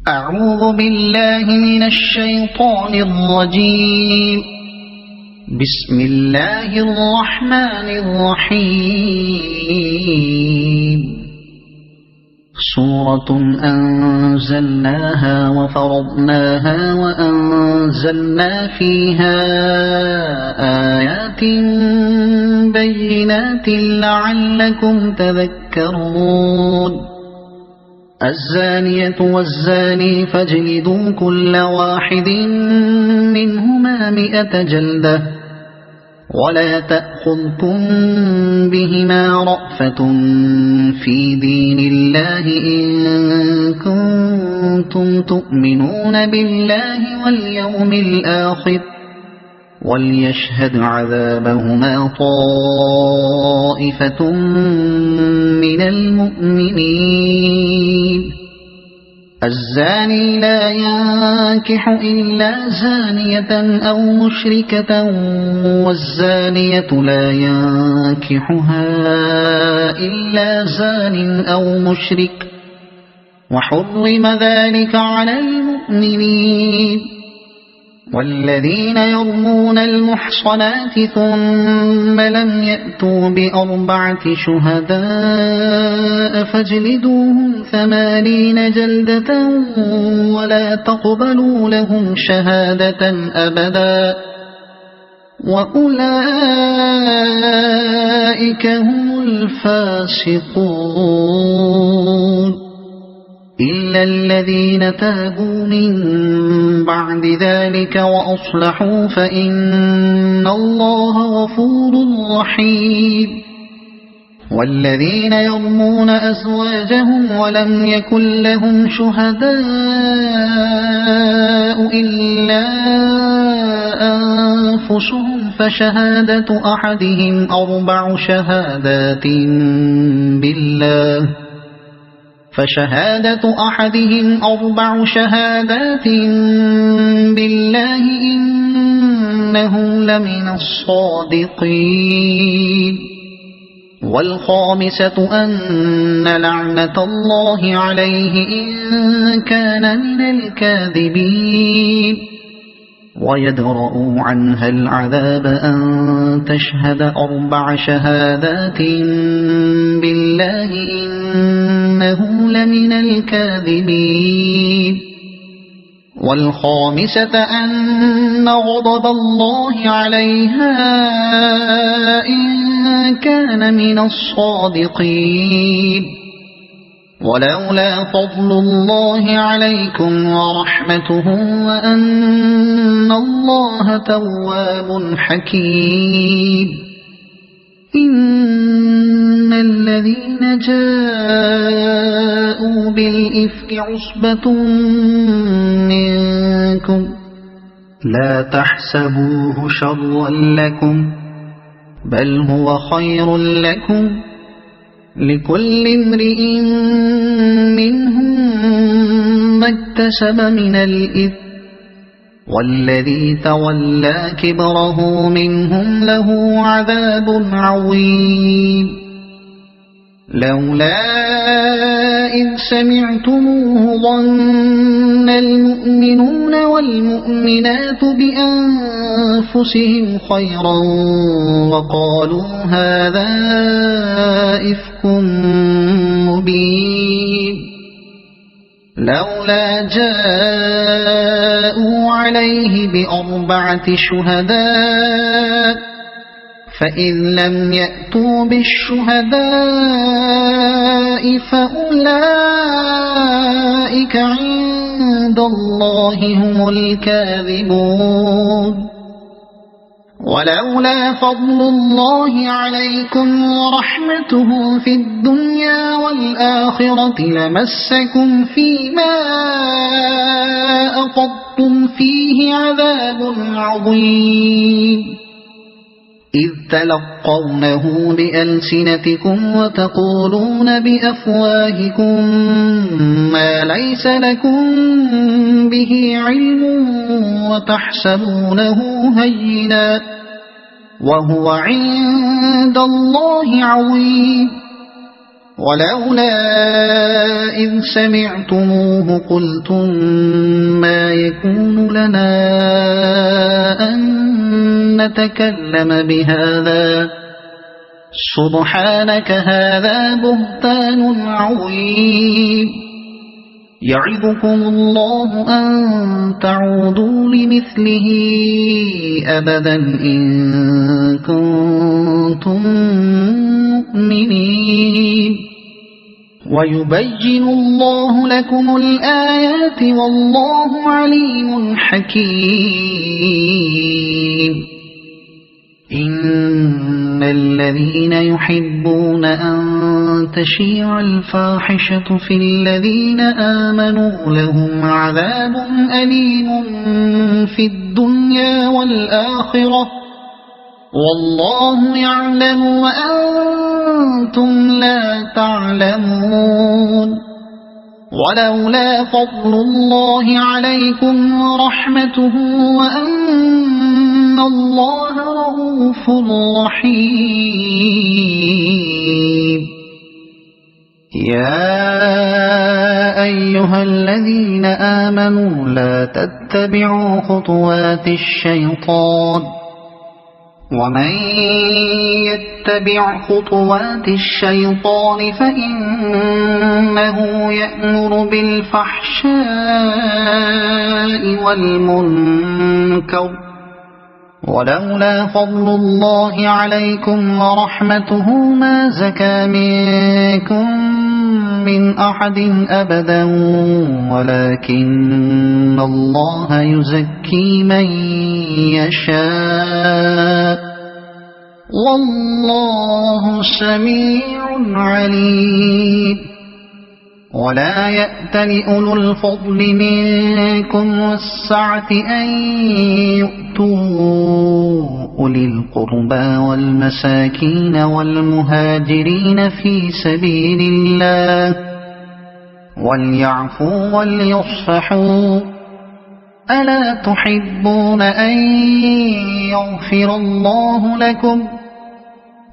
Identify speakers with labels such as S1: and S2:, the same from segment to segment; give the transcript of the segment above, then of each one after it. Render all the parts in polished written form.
S1: أعوذ بالله من الشيطان الرجيم. بسم الله الرحمن الرحيم. سورة أنزلناها وفرضناها وأنزلنا فيها آيات بينات لعلكم تذكرون. الزانية والزاني فاجلدوا كل واحد منهما 100 جلدة ولا تأخذكم بهما رأفة في دين الله إن كنتم تؤمنون بالله واليوم الآخر وليشهد عذابهما طائفة من المؤمنين. الزاني لا ينكح إلا زانية أو مشركة والزانية لا ينكحها إلا زان أو مشرك وحرم ذلك على المؤمنين. والذين يرمون المحصنات ثم لم يأتوا ب4 شهداء فاجلدوهم 80 جلدة ولا تقبلوا لهم شهادة أبدا وأولئك هم الفاسقون. إلا الذين تابوا من بعد ذلك وأصلحوا فإن الله غفور رحيم. والذين يرمون أزواجهم ولم يكن لهم شهداء إلا أنفسهم فشهادة أحدهم 4 شهادات بالله إنه لمن الصادقين. والخامسة أن لعنة الله عليه إن كان من الكاذبين. ويدرأ عنها العذاب أن تشهد 4 شهادات بالله إنه لمن الكاذبين. والخامسة أن غضب الله عليها إن كان من الصادقين. ولولا فضل الله عليكم ورحمته وأن الله تواب حكيم. إن الذين جاءوا بالإفك عصبة منكم لا تحسبوه شرا لكم بل هو خير لكم لكل امرئ منهم ما اكتسب من الإثم والذي تولى كبره منهم له عذاب عظيم. لولا إذ سمعتموه ظن المؤمنون والمؤمنات بأنفسهم خيرا وقالوا هذا إفك مبين. لولا جاءوا عليه ب4 شهداء فإذ لم يأتوا بالشهداء فأولئك عند الله هم الكاذبون. ولولا فضل الله عليكم ورحمته في الدنيا والآخرة لمسكم فيما أفضتم فيه عذاب عظيم. إذ تلقونه بألسنتكم وتقولون بأفواهكم ما ليس لكم به علم وتحسبونه هينا وهو عند الله عظيم. ولولا إذ سمعتموه قلتم ما يكون لنا أن نتكلم بهذا سبحانك هذا بهتان عظيم يعظكم الله أن تعودوا لمثله أبدا إن كنتم مؤمنين ويبين الله لكم الآيات والله عليم حكيم إن الذين يحبون أن تشيع الفاحشة في الذين آمنوا لهم عذاب أليم في الدنيا والآخرة والله يعلم وأنتم لا تعلمون ولولا فضل الله عليكم ورحمته وأن الله رؤوف رحيم يا أيها الذين آمنوا لا تتبعوا خطوات الشيطان ومن يتبع خطوات الشيطان فإنه يأمر بالفحشاء والمنكر ولولا فضل الله عليكم ورحمته ما زكى منكم من أحد أبدا ولكن الله يزكي من يشاء والله سميع عليم ولا يأتل أولو الفضل منكم والسعة أن يؤتوا أولي القربى والمساكين والمهاجرين في سبيل الله وليعفوا وليصفحوا ألا تحبون أن يغفر الله لكم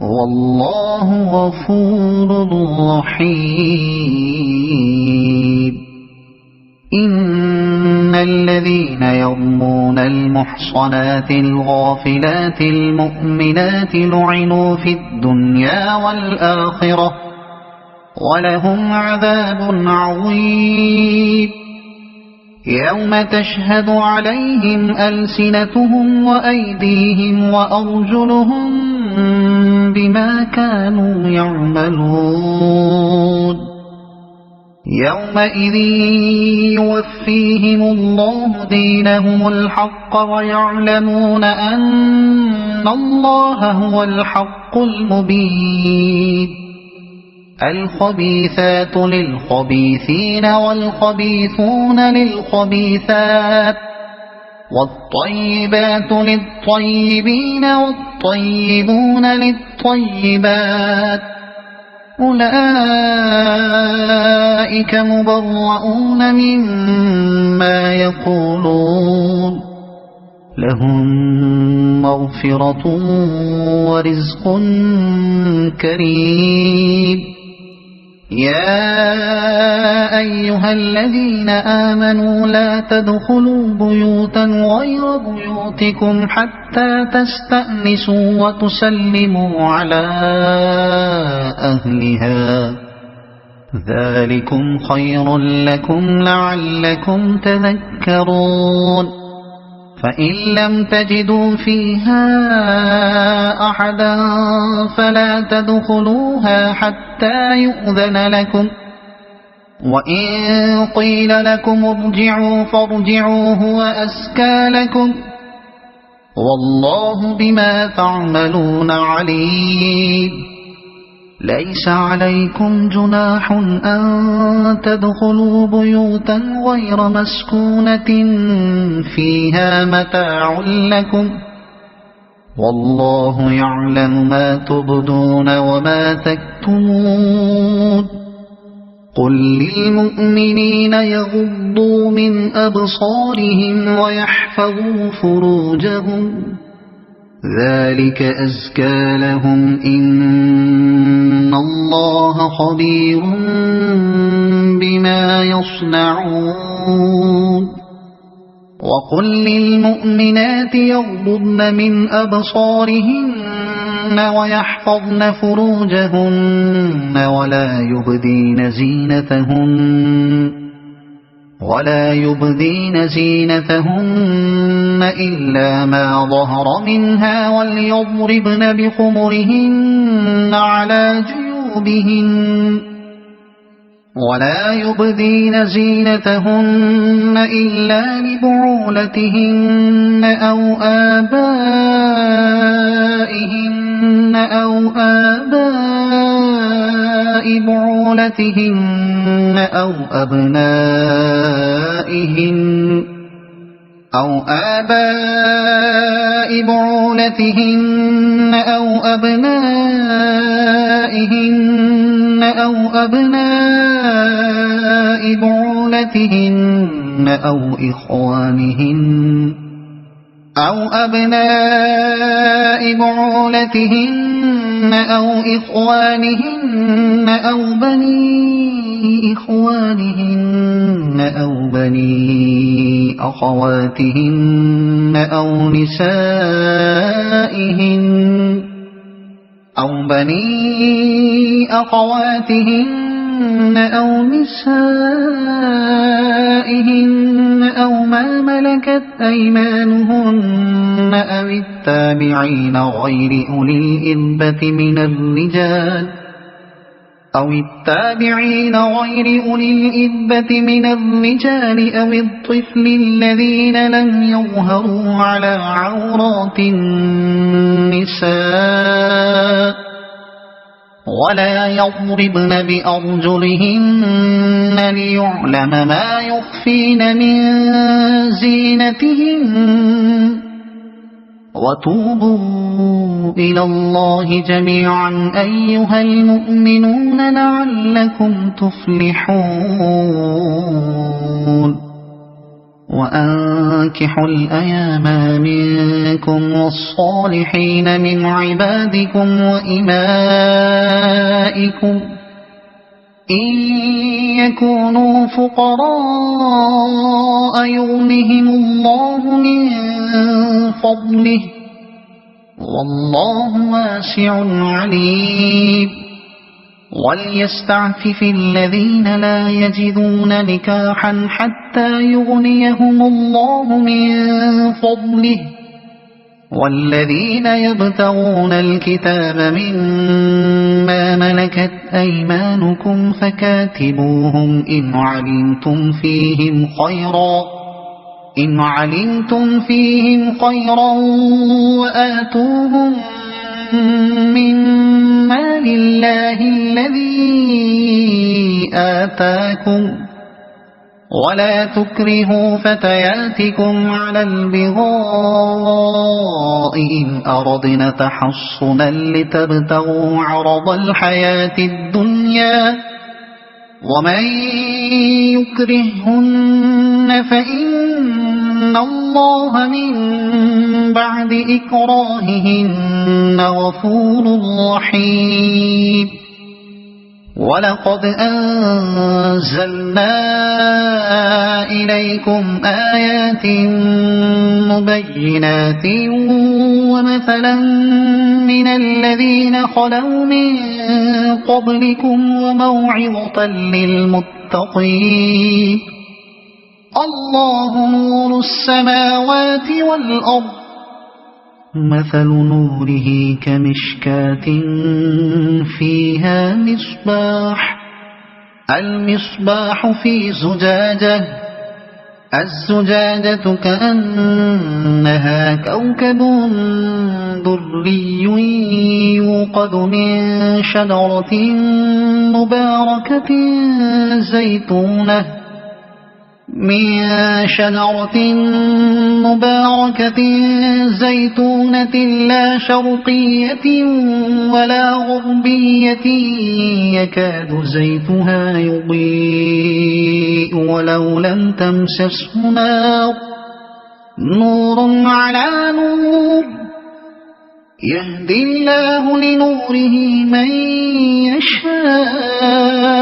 S1: والله غفور رحيم إن الذين يرمون المحصنات الغافلات المؤمنات لعنوا في الدنيا والآخرة ولهم عذاب عظيم يوم تشهد عليهم ألسنتهم وأيديهم وأرجلهم بما كانوا يعملون يومئذ يوفيهم الله دينهم الحق ويعلمون أن الله هو الحق المبين الخبيثات للخبيثين والخبيثون للخبيثات والطيبات للطيبين والطيبون للطيبات أولئك مبرؤون مما يقولون لهم مغفرة ورزق كريم يا أيها الذين آمنوا لا تدخلوا بيوتا غير بيوتكم حتى تستأنسوا وتسلموا على أهلها ذلكم خير لكم لعلكم تذكرون فإن لم تجدوا فيها أحدا فلا تدخلوها حتى يؤذن لكم وإن قيل لكم ارجعوا فارجعوا هو أزكى لكم والله بما تعملون عليم ليس عليكم جناح أن تدخلوا بيوتا غير مسكونة فيها متاع لكم والله يعلم ما تبدون وما تكتمون قل للمؤمنين يغضوا من أبصارهم ويحفظوا فروجهم ذلك أزكى لهم إن الله خبير بما يصنعون وقل للمؤمنات يغضضن من أبصارهن ويحفظن فروجهن ولا يبدين زينتهن إلا ما ظهر منها وليضربن بخمرهن على جيوبهن ولا يبدين زينتهن إلا لبعولتهن أو آباء بعولتهن أو أبنائهن أو أبناء بعولتهن أو إخوانهن أو بني إخوانهن أو بني أخواتهن أو نسائهن أو ما ملكت أيمانهن أو التابعين غير أولي الإربة من الرجال أو الطفل الذين لم يظهروا على عورات النساء ولا يضربن بأرجلهن ليعلم ما يخفين من زينتهن وتوبوا إلى الله جميعا أيها المؤمنون لعلكم تفلحون وأنكحوا الأيام منكم والصالحين من عبادكم وإمائكم إن يكونوا فقراء يغنهم الله من فضله والله واسع عليم وليستعفف الذين لا يجدون نكاحا حتى يغنيهم الله من فضله والذين يبتغون الكتاب مما ملكت أيمانكم فكاتبوهم إن علمتم فيهم خيرا وآتوهم من مال الله الذي آتاكم ولا تكرهوا فتياتكم على البغاء إن أردنا تحصنا لتبتغوا عرض الحياة الدنيا ومن يكرهن فإن الله من بعد إكراههن غفور رحيم ولقد أنزلنا إليكم آيات مبينات ومثلا من الذين خلوا من قبلكم وموعظة للمتقين الله نور السماوات والأرض مثل نوره كمشكاة فيها المصباح في زجاجة الزجاجة كأنها كوكب دري يوقد من شجرة مباركة زيتونة لا شرقية ولا غربية يكاد زيتها يضيء ولو لم تمسسه نار نور على نور يهدي الله لنوره من يشاء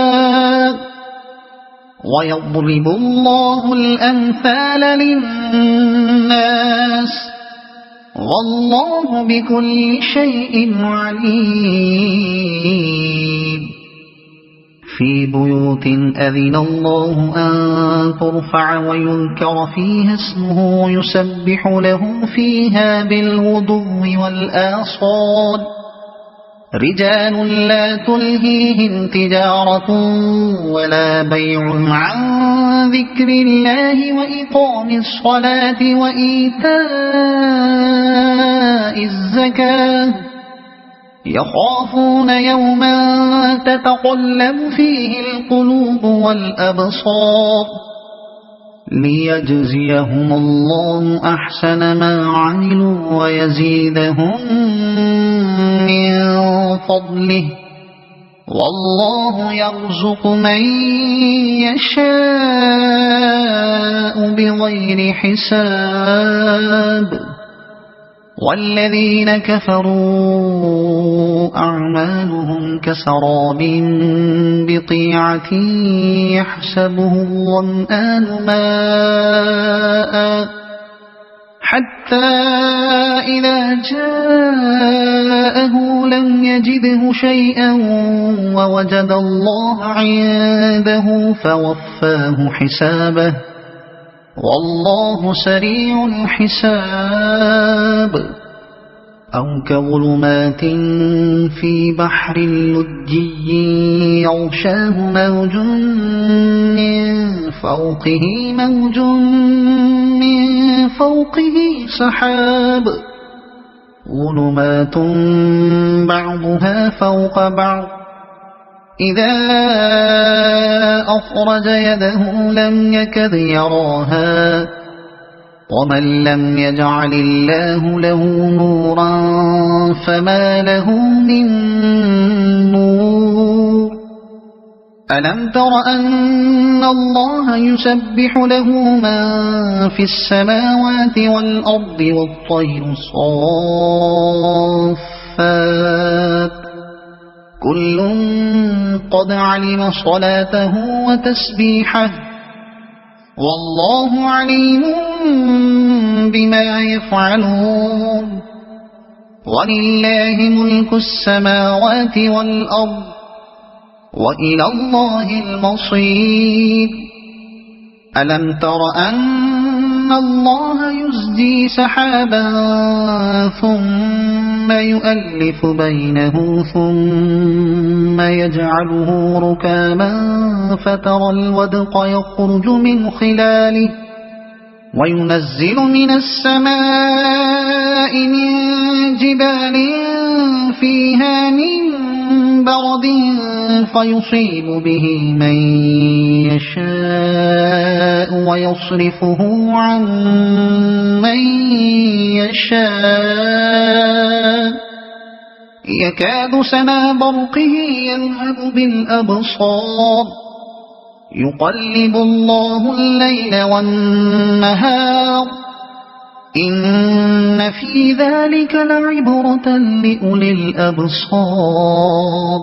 S1: ويضرب الله الأمثال للناس والله بكل شيء عليم في بيوت أذن الله أن ترفع ويذكر فيها اسمه يسبح له فيها بالغدو والآصال رجال لا تلهيهم تجارة ولا بيع عن ذكر الله وإقام الصلاة وإيتاء الزكاة يخافون يوما تتقلب فيه القلوب والأبصار ليجزيهم الله أحسن ما عملوا ويزيدهم من فضله والله يرزق من يشاء بغير حساب والذين كفروا أعمالهم كسراب بقيعة يحسبه الظمآن ماء حتى إذا جاءه لم يجده شيئا ووجد الله عنده فوفاه حسابه والله سريع الحساب أو كظلمات في بحر لجي يغشاه موج من فوقه سحاب ظلمات بعضها فوق بعض إذا أخرج يده لم يكد يراها ومن لم يجعل الله له نورا فما له من نور ألم تر أن الله يسبح له من في السماوات والأرض والطير الصافات كل قد علم صلاته وتسبيحه والله عليم بما يفعلون ولله ملك السماوات والأرض وإلى الله المصير ألم تر أن الله يزجي سحابا ثم يؤلف بينه ثم يجعله ركاما فترى الودق يخرج من خلاله وينزل من السماء من جبال فيها من برد فيصيب به من يشاء ويصرفه عن من يشاء يكاد سنا برقه يذهب بالأبصار يقلب الله الليل والنهار إن في ذلك لعبرة لأولي الأبصار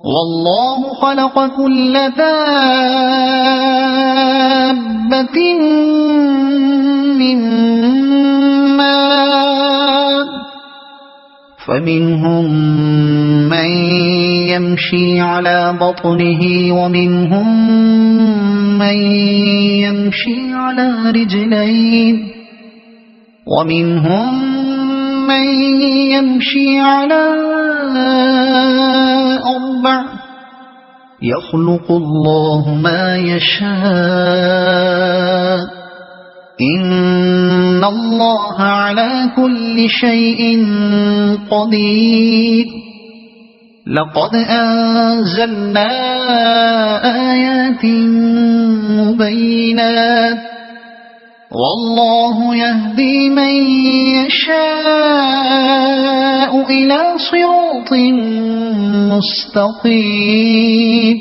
S1: والله خلق كل دابة من ماء فمنهم من يمشي على بطنه ومنهم من يمشي على رجلين ومنهم من يمشي على أربع يخلق الله ما يشاء إن الله على كل شيء قدير لقد أنزلنا آيات مبينات والله يهدي من يشاء إلى صراط مستقيم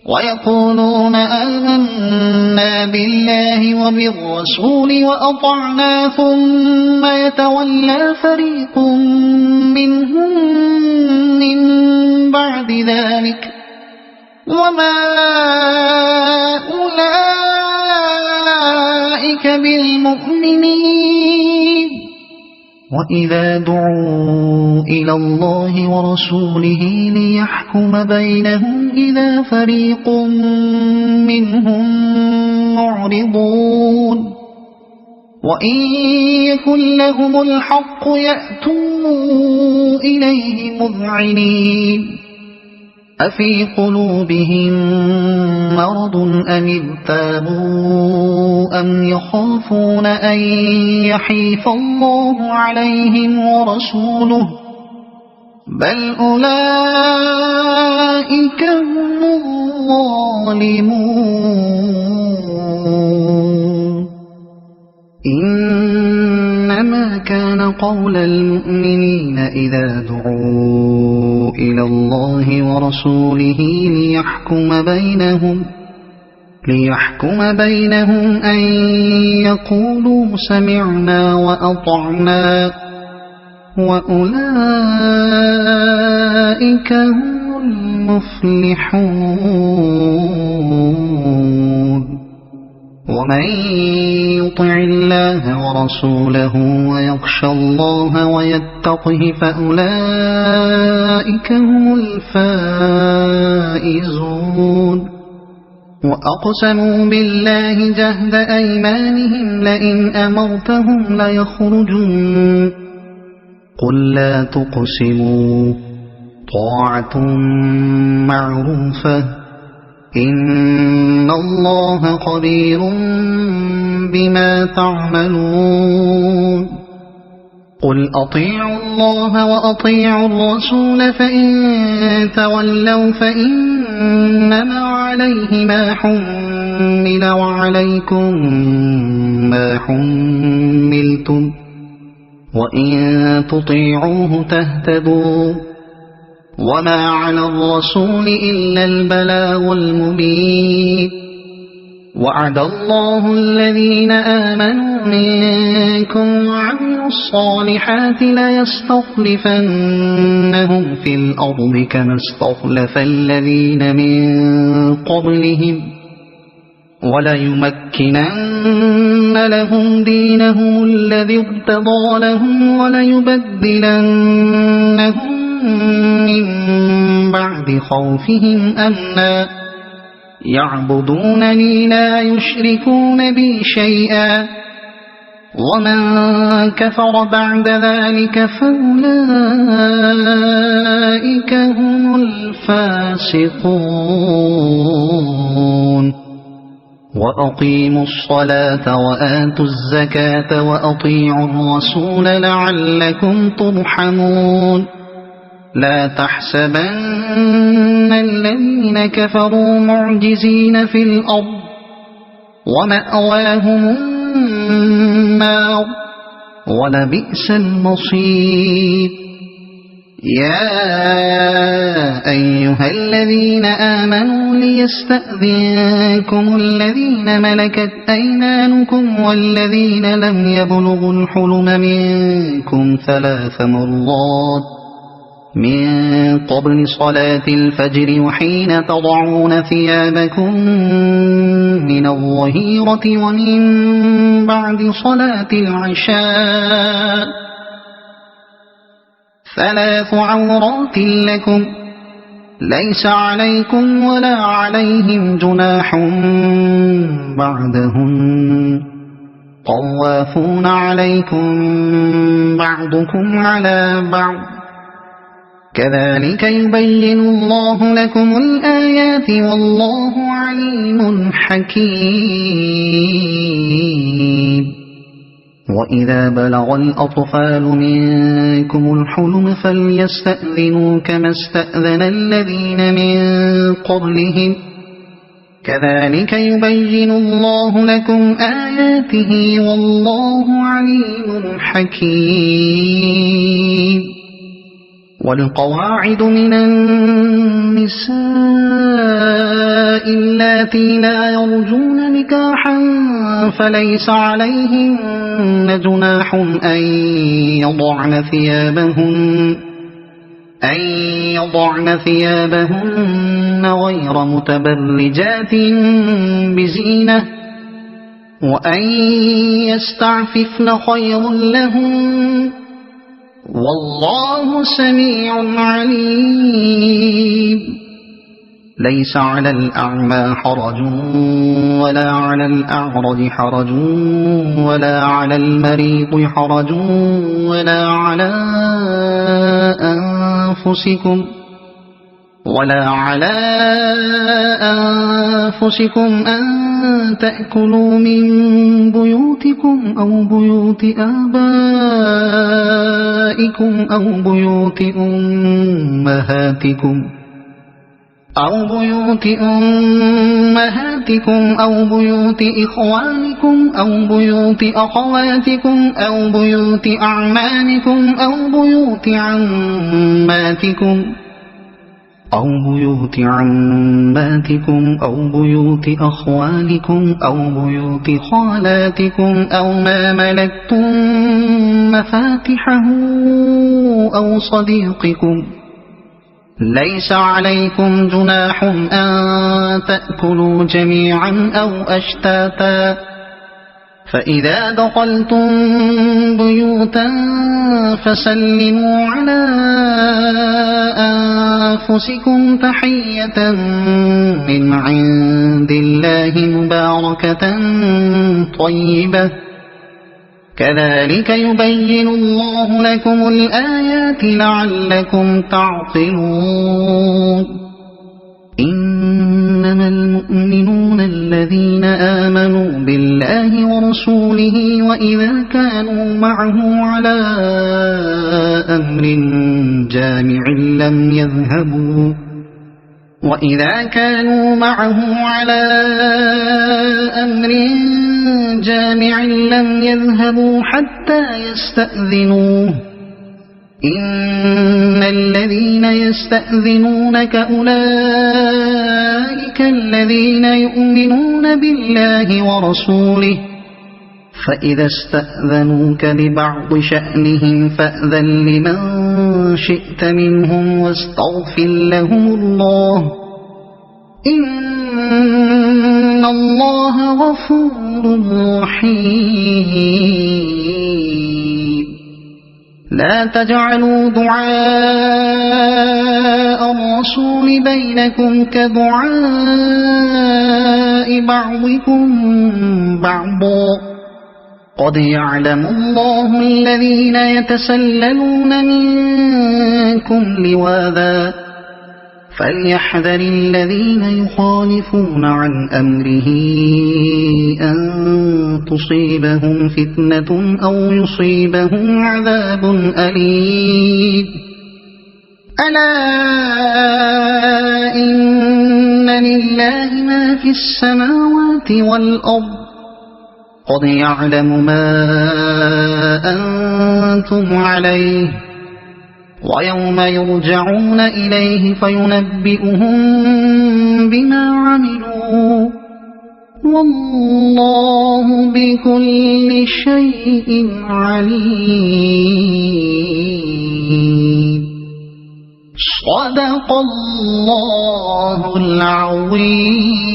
S1: ويقولون آمنا بالله وبالرسول وأطعنا ثم يتولى فريق منهم من بعد ذلك وما أولئك بالمؤمنين وإذا دعوا إلى الله ورسوله ليحكم بينهم إذا فريق منهم معرضون وإن يكن لهم الحق يأتوا إليه مذعنين أفي قلوبهم مرض أم ارتابوا أم يخافون أن يحيف الله عليهم ورسوله بل أولئك هم الظالمون إنما كان قول المؤمنين إذا دعوا إلى الله ورسوله ليحكم بينهم أن يقولوا سمعنا وأطعنا وأولئك هم المفلحون ومن يطع الله ورسوله ويخشى الله ويتقه فأولئك هم الفائزون وأقسموا بالله جهد أيمانهم لئن أمرتهم ليخرجون قل لا تقسموا طاعة معروفة إن الله خبير بما تعملون قل أطيعوا الله وأطيعوا الرسول فإن تولوا فإنما عليه ما حمل وعليكم ما حملتم وإن تطيعوه تهتدوا وما على الرسول إلا البلاغ المبين وعد الله الذين آمنوا منكم وعملوا الصالحات ليستخلفنهم في الأرض كما استخلف الذين من قبلهم وليمكنن لهم دينهم الذي ارتضى لهم وليبدلنهم من بعد خوفهم أمنا يعبدونني لا يشركون بي شيئا ومن كفر بعد ذلك فأولئك هم الفاسقون وأقيموا الصلاة وآتوا الزكاة وأطيعوا الرسول لعلكم ترحمون لا تحسبن الذين كفروا معجزين في الأرض ومأواهم النار ولبئس المصير يا أيها الذين آمنوا ليستأذنكم الذين ملكت أيمانكم والذين لم يبلغوا الحلم منكم 3 مرات من قبل صلاة الفجر وحين تضعون ثيابكم من الظهيرة ومن بعد صلاة العشاء 3 عورات لكم ليس عليكم ولا عليهم جناح بعدهن طوافون عليكم بعضكم على بعض كذلك يبين الله لكم الآيات والله عليم حكيم وإذا بلغ الأطفال منكم الحلم فليستأذنوا كما استأذن الذين من قبلهم كذلك يبين الله لكم آياته والله عليم حكيم والقواعد من النساء اللاتي لا يرجون نكاحا فليس عليهن جناح أن يضعن ثيابهن غير متبرجات بزينة وأن يستعففن خير لهن والله سميع عليم. ليس على الأعمى حرج ولا على الأعرج حرج ولا على المريض حرج ولا على أنفسكم أن تأكلوا من بيوتكم أو بيوت آبائكم أو بيوت أمهاتكم أو بيوت إخوانكم أو بيوت أخواتكم أو بيوت أعمامكم أو بيوت عماتكم أو بيوت أخوالكم أو بيوت خالاتكم أو ما ملكتم مفاتحه أو صديقكم. ليس عليكم جناح أن تأكلوا جميعا أو أشتاتا. فإذا دخلتم بيوتا فسلموا على أنفسكم تحية من عند الله مباركة طيبة كذلك يبين الله لكم الآيات لعلكم تعقلون. إنما المؤمنون الذين آمنوا بالله ورسوله وإذا كانوا معه على أمر جامع لم يذهبوا حتى يستأذنوه. إن الذين يستأذنونك أولئك الذين يؤمنون بالله ورسوله فإذا استأذنوك لبعض شأنهم فأذن لمن شئت منهم واستغفر لهم الله إن الله غفور رحيم. لا تجعلوا دعاء الرسول بينكم كدعاء بعضكم بعضا قد يعلم الله الذين يتسللون منكم لواذا فليحذر الذين يخالفون عن أمره أن تصيبهم فتنة أو يصيبهم عذاب أليم. ألا إن لله ما في السماوات والأرض قد يعلم ما أنتم عليه ويوم يرجعون إليه فينبئهم بما عملوا والله بكل شيء عليم. صدق الله العظيم.